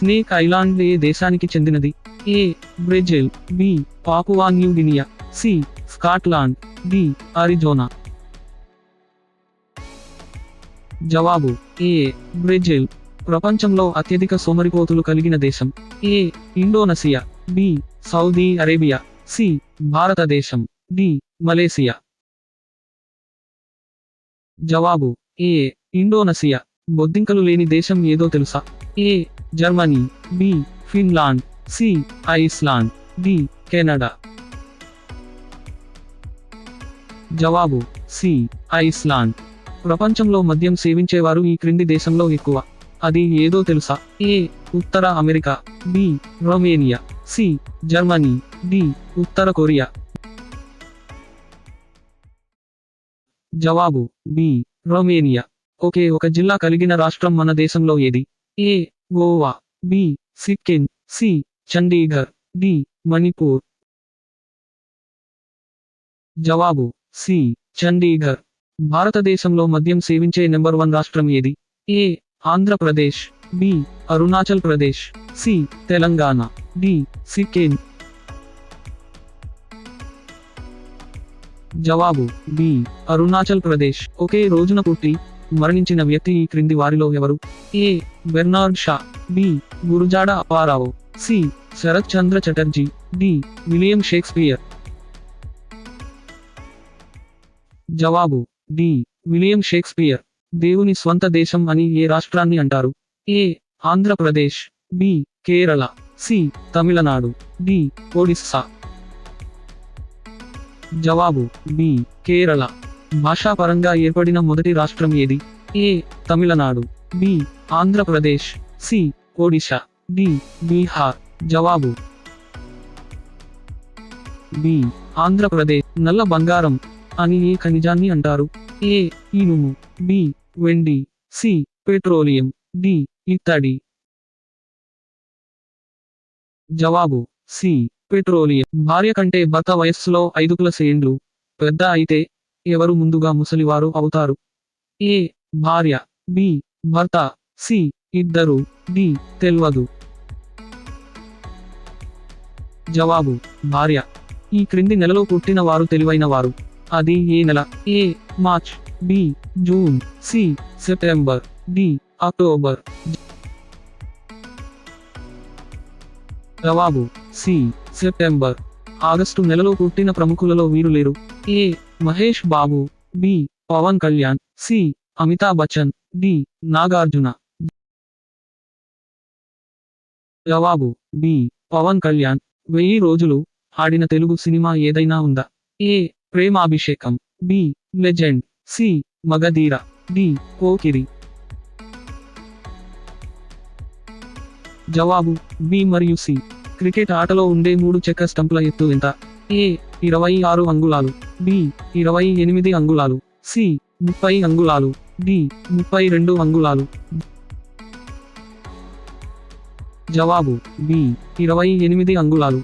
Snake island ఏ దేశానికి చెందినది? A Brazil, B Papua New Guinea, C Scotland, D Arizona. జవాబు ఏ బ్రెజిల్. ప్రపంచంలో అత్యధిక సోమరిపోతులు కలిగిన దేశం? A Indonesia, B Saudi Arabia, C భారతదేశం, డి మలేసియా. జవాబు ఏ ఇండోనేషియా. బొద్దింకలు లేని దేశం ఏదో తెలుసా? A Germany, B Finland, C Iceland, D Canada. జవాబు సి ఐస్లాండ్. ప్రపంచంలో మద్యం సేవించేవారు ఈ క్రింది దేశంలో ఎక్కువ. అది ఏదో తెలుసా? ఏ ఉత్తర America, B Romania, C Germany, D ఉత్తర కొరియా. జవాబు బి రొమేనియా. ఒకే ఒక జిల్లా కలిగిన రాష్ట్రం మన దేశంలో ఏది? A Goa, B Sikkim, C Chandigarh, D Manipur. జవాబు సి చండీగఢ్. భారతదేశంలో మద్యం సేవించే నెంబర్ 1 రాష్ట్రం ఏది? A Andhra Pradesh, B Arunachal Pradesh, C Telangana, D Sikkim. జవాబు బి అరుణాచల్ ప్రదేశ్. ఒకే రోజున పుట్టి మరణించిన వ్యక్తి ఈ క్రింది వారిలో ఎవరు? A Bernard Shaw, B Gurajada Apparao, C Sarat Chandra Chatterjee, D William Shakespeare. జవాబు డి విలియం షేక్స్పియర్. దేవుని స్వంత దేశం అని ఏ రాష్ట్రాన్ని అంటారు? A Andhra Pradesh, B Kerala, C Tamil Nadu, D Odisha. జవాబు బి కేరళ. భాషాపరంగా ఏర్పడిన మొదటి రాష్ట్రం ఏది? A Tamil Nadu, B Andhra Pradesh, C Odisha, D Bihar. జవాబు బి ఆంధ్రప్రదేశ్. నల్ల బంగారం అని ఏ ఖనిజాన్ని అంటారు? ఏ ఇనుము, బి వెండి, సి పెట్రోలియం, డి ఇత్తడి. జవాబు సి పెట్రోలియం. భార్య కంటే భర్త వయస్సులో 5+ ఏండ్లు పెద్ద అయితే ఎవరు ముందుగా ముసలివారు అవుతారు? ఏ భార్య, బి భర్త, సి ఇద్దరు, డి తెల్వదు. జవాబు భార్య. ఈ క్రింది నెలలో పుట్టిన వారు తెలివైన వారు. అది ఏ నెల? A March, B June, C September, D October. జవాబు సి సెప్టెంబర్. ఆగస్టు నెలలో పుట్టిన ప్రముఖులలో వీరు లేరు. A Mahesh Babu, B Pawan Kalyan, C Amitabh Bachchan, D Nagarjuna. జవాబు బి పవన్ కళ్యాణ్. 1000 రోజులు ఆడిన తెలుగు సినిమా ఏదైనా ఉందా? A Premabhishekam, B legend, C Magadheera, D Pokiri. జవాబు బి మరియు సి. క్రికెట్ ఆటలో ఉండే 3 చెక్క స్టంప్ల ఎత్తు ఎంత? ఏ 26 అంగుళాలు, బి 28 అంగుళాలు, సి 30 అంగుళాలు, డి 32 అంగుళాలు. జవాబు బి 28 అంగుళాలు.